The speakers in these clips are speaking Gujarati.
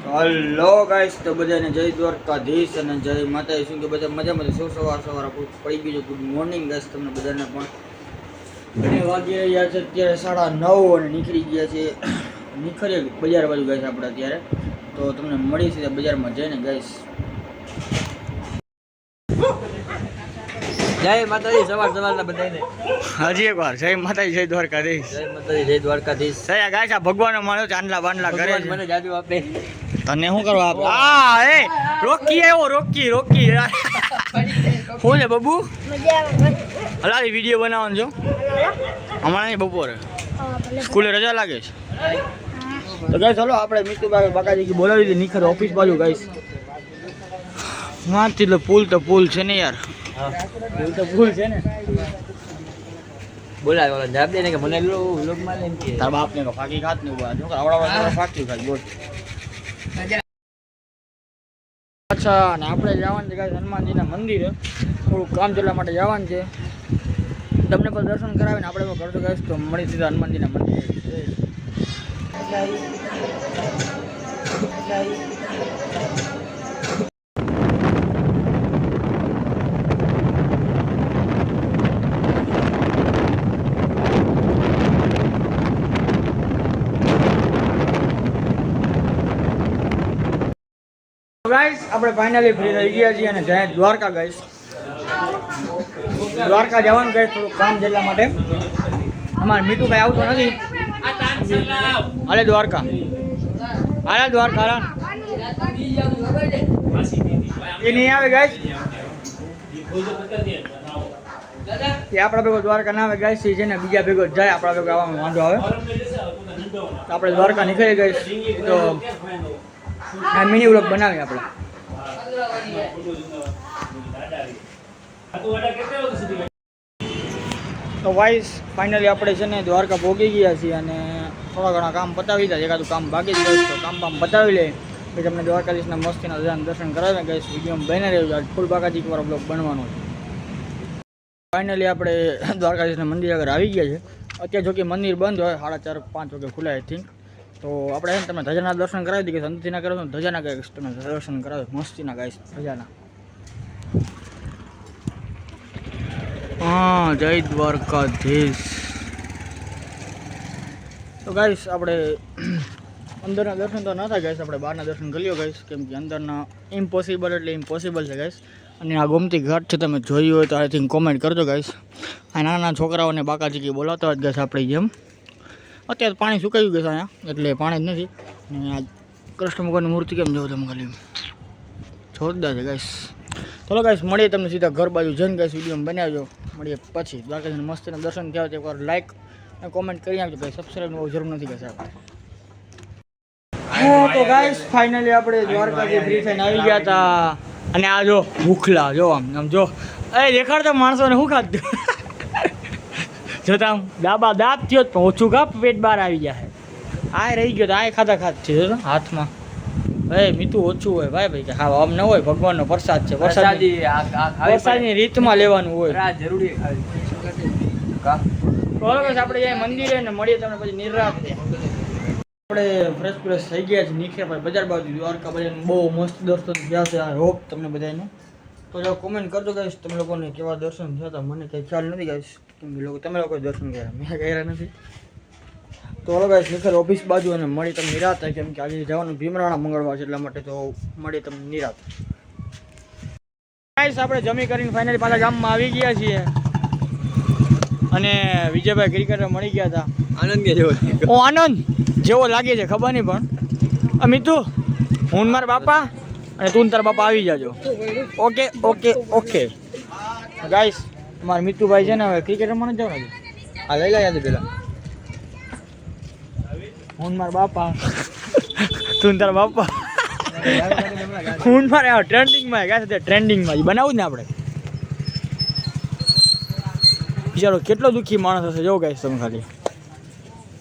હલો ગાઈસ, તો બધાને જય દ્વારકાધીશ અને જય માતાજી. શું કે બધા મજામાં? સવાર પડી ગયું છે. ગુડ મોર્નિંગ ગાઈસ તમને બધાને. પણ વાગી રહ્યા છે અત્યારે 9:30 અને નીકળી ગયા છે બજાર બાજુ ગાઈસ આપણે અત્યારે. તો તમને મળી છે બજારમાં જઈને ગાઈસ. જય માતાજી. સવારના બધાને હજી એક વાર જય માતાજી, જય દ્વારકાધીશ. જય માતાજી, જય દ્વારકાધીશ. સયા ગાઈસ, આ ભગવાનનો માણો ચાંદલા બાંદલા કરે છે. મને જાદુ આપે. તને શું કરવા આપે? એ રોકી આવ્યો, રોકી શું છે બબુ? હલારી વિડીયો બનાવવાનો છો હમણાં નહીં, બપોરે સ્કૂલે રજા લાગે છે. તો ગાઈસ ચાલો આપણે મીતુભાઈ બાકાજી બોલાવી દીધી નિખર ઓફિસ બાજુ ગાઈસ. વાંચી લો, પુલ છે ને યાર. પુલ છે ને. બોલાય ઓલા જવાબ દે ને કે મને લોક માં એમ કે તાર બાપ ને તો ફાકી ખાત ને ઉભા જો આવડા ફાકી ખાય બોલ. અચ્છા, અને આપણે જવાનું છે ગાઈસ હનુમાનજીના મંદિરે. થોડુંક કામ ચલાવવા માટે જવાનું છે. તમને પણ દર્શન કરાવીને આપણે પણ કરશું ગાઈસ. તો મળી સીધા હનુમાનજીના મંદિરે. ગાઈસ આપણે ફાઇનલી ફ્રી થઈ ગયા છીએ અને જાય દ્વારકા ગાઈસ. દ્વારકા જવાનું ગાઈસ થોડું કામ જેટલા માટે. અમારે મીઠું ભાઈ આવતો નથી. હાલે દ્વારકા એ નહીં આવે ગાઈસ. એ આપણા ભેગો દ્વારકા ના આવે ગાઈસ. છે ને બીજા ભેગો જાય, આપણા ભેગો આવવાનો વાંધો આવે. તો આપણે દ્વારકા નીકળી ગાઈસ. તો આ મિની વ્લોગ બનાવીએ આપણે. તો વાઈસ ફાઇનલી આપણે છે ને દ્વારકા પહોંચી ગયા છીએ અને થોડા ઘણા કામ પતાવી દીધા. એકાદું કામ બાકી જ ગયું તો કામ પતાવી લે પછી તમને દ્વારકાધીશના મસ્તીના દર્શન કરાવે ગઈશ. વિડીયોમાં બને રહ્યું. ફૂલ બાકાજી વાળો બ્લોગ બનવાનો છે. ફાઇનલી આપણે દ્વારકાધીશના મંદિર આગળ આવી ગયા છે. અત્યારે જોકે મંદિર બંધ હોય, 4:30-5 વાગે ખુલે આઈ થિંક. તો આપણે એને તમને ધજાના દર્શન કરાવી દઈએ. અંદરથી ના કરાવો ધજાના ગાઈશ તમને દર્શન કરાવે મસ્તીના ગાઈશ ધજાના. હા, જય દ્વારકાધીશ. તો ગાઈશ આપણે અંદરના દર્શન તો ન થાય ગાઈશ, આપણે બહારના દર્શન કરી લ્યો ગાઈશ. કેમ કે અંદરના ઇમ્પોસિબલ એટલે ઇમ્પોસિબલ છે ગાઈશ. અને આ ગોમતી ઘાટ છે, તમે જોયું હોય તો આઈ થિંક કોમેન્ટ કરજો ગાઈશ. આ નાના છોકરાઓને બાકાજી બોલાવતા હોય ગાઈશ આપણી જેમ. અત્યારે પાણી સુકાયું ગયું છે અહીંયા, એટલે પાણી જ નથી. અને આ કૃષ્ણ ભગવાનની મૂર્તિ કેમ જોવો તમે ખાલી જોરદાર છે ગાઈશ. ચલો ગાઈશ મળીએ તમને સીધા ઘર બાજુ જઈને ગાઈશ. વિડીયો બનાવજો, મળીએ પછી. દ્વારકાધીશના મસ્તીના દર્શન થયા હોય તો એકવાર લાઈક અને કોમેન્ટ કરી આપજો ગાઈશ. સબસ્ક્રાઈબ બહુ જરૂર નથી ગાઈશ આપણે. તો ગાઈશ ફાઇનલી આપણે દ્વારકાથી ફ્રી થઈને આવી ગયા હતા. અને આ જો ભૂખલા જો આમ જો દેખાડતા માણસોને શું ખાધું જોતા આમ દાબા દાંત થયો પણ ઓછું ખા પેટ બહાર આવી જાય. આ રહી ગયો તો આ ખાધા છે હાથમાં. ભાઈ મીઠું ઓછું હોય ભાઈ કે હા આમ ન હોય. ભગવાનનો પ્રસાદ છે. વરસાદની રીતમાં લેવાનું હોય. જરૂરી આપણે જાય મંદિરે ને મળીએ તમને પછી નિરાંત. આપણે ફ્રેશ થઈ ગયા છે. નીકળ્યા ભાઈ બજાર બાજુ દ્વારકા બજાર. બહુ મસ્ત દર્શન થયા છે. આઈ હોપ તમને બધાને. તો જો કોમેન્ટ કરજો ગાઈશ તમે લોકોને કેવા દર્શન થયા હતા. મને કંઈ ખ્યાલ નથી ગાઈશ, કેમ કે તમે લોકો દર્શન કર્યા, મેં કર્યા નથી. તો હલો ગાઈશ નીકળ ઓફિસ બાજુ અને મળી તમને નિરાત થાય. કેમ કે આજે જવાનું ભીમરાણા મંગળવાર છે એટલા માટે. તો મળી તમને નિરાત. ગાઈશ આપણે જમી કરીને ફાઇનલી પાછા ગામમાં આવી ગયા છીએ. અને વિજયભાઈ ક્રિકેટર મળી ગયા હતા. આનંદ જેવો આનંદ જેવો લાગે છે ખબર નહીં, પણ અમિતુ હું મારા બાપા અને તું તારા બાપા આવી જાજો. ઓકે ગાઈસ અમારા મિતુભાઈ છે ને હવે ક્રિકેટ રમવા નથી જવાનું. આ લઈ લે યાદ પેલા હું મારા બાપા તું તારા બાપા હું મારે ટ્રેન્ડિંગમાં ગાઈસ ટ્રેન્ડિંગમાં બનાવું જ ને આપણે. બિચારો કેટલો દુઃખી માણસ હશે જો ગાઈસ તમે ખાલી.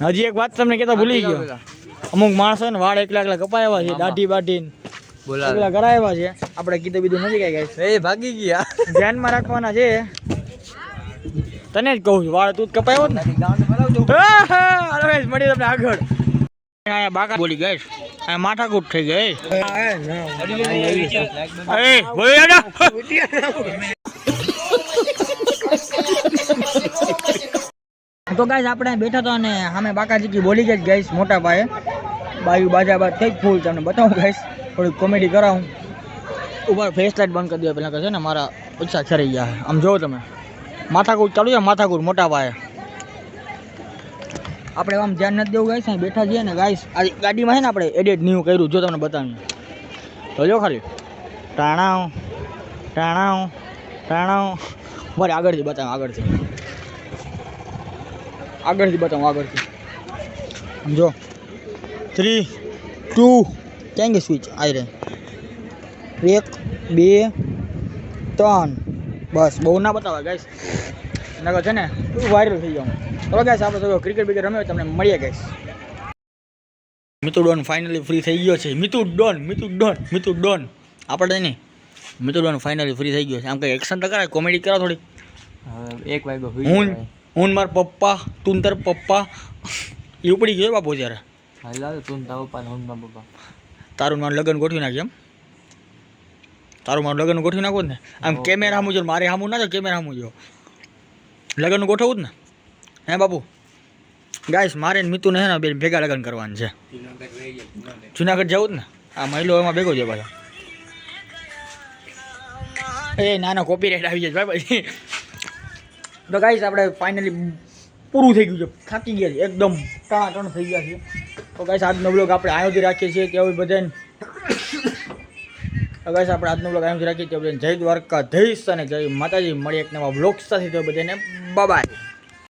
હજી એક વાત તમને કહેતા ભૂલી ગયો. અમુક માણસો ને વાળ એકલા કપાયા છે, દાઢી બાઢી બોલા કરાવ્યા છે. આપણે કીધું બીધું નથી કઈ ગાઈસ. એ ભાગી ગયા. ધ્યાનમાં રાખવાના છે. તને જ કહું છું વાળ તું જ કપાયો ને. મળી તમને આગળ અહીંયા બાકા બોલી ગઈ અહીંયા માથાકૂટ થઈ ગઈ એ બોલી આના તો ગાઈસ આપણે બેઠા તો અને સામે બાકાજી બોલી ગઈ ગાઈસ મોટા પાયે બાયુ બાજા બાદ થઈ ફૂલ તમને બતાવું ગાઈસ થોડી કોમેડી કરાવું ઉપર ફેસ લાઇટ બંધ કરી દે પેલા કે છે ને મારા ઉત્સાહ ખરી ગયા આમ જોવો તમે માથાકૂટ ચાલુ છે માથાકૂટ મોટા પાયે આપણે આમ ધ્યાન નથી દેવું ગાઈસ અહીં બેઠા છીએ ને ગાઈસ આ ગાડીમાં છે ને આપણે એડિટ ન્યૂ કર્યું જો તમને બતાવીએ તો જો ખાલી ટાણાવ ટાણાવ ટાણાવ મારે આગળથી બતાવો આગળથી આગળથી જો 3 2 ક્યાં ગઈ સ્વિચ આવી રહી 1 2 3 બસ બહુ ના બતાવે ગાઈસ નકર છે ને વાયરલ થઈ જાઉં તો ગાઈસ આપણે તો ક્રિકેટ બિકેટ રમે તમને મળીએ guys Mitu Don finally free થઈ ગયો છે મિતુ ડોન આપણે નહીં મિતુ ડોન ફાઇનલી ફ્રી થઈ ગયો છે આમ કંઈ એક્શન તો કરાય કોમેડી કરા થોડી એક વાગ્યો હું મારા પપ્પા તું તાર પપ્પા એ ઉપડી ગયો બાપુ જ્યારે હાલ તું તારા પપ્પા ને હું મારા પપ્પા તારું મારું લગ્ન ગોઠવી નાખી એમ તારું મારું લગ્ન ગોઠવી નાખો ને આમ કેમેરા સામું જો મારે સામું ના જો કેમેરા સામું જો લગ્ન ગોઠવવું જ ને હે બાપુ ગાઈસ મારે ને મિતુને છે ને બે ભેગા લગ્ન કરવાનું છે જુનાગઢ જવું જ ને આ મહિલો એમાં ભેગો છે પાછો એ નાનો કોપીરાઇટ આવી જાય ભાઈ પછી તો ગાઈસ આપણે ફાઇનલી પૂરું થઈ ગયું છે થાકી ગયા છે એકદમ ટણાટણ થઈ ગયા છે તો ગાઈસ આજનો બ્લોગ આપણે આયોજન રાખીએ છીએ ત્યાં બધાને તો ગાઈસ આપણે આજનો બ્લોગ આયોજન રાખીએ છીએ જય દ્વારકાધીશ અને જય માતાજી મળી એક નવા બ્લોગ સાથે તો બધાને બાય.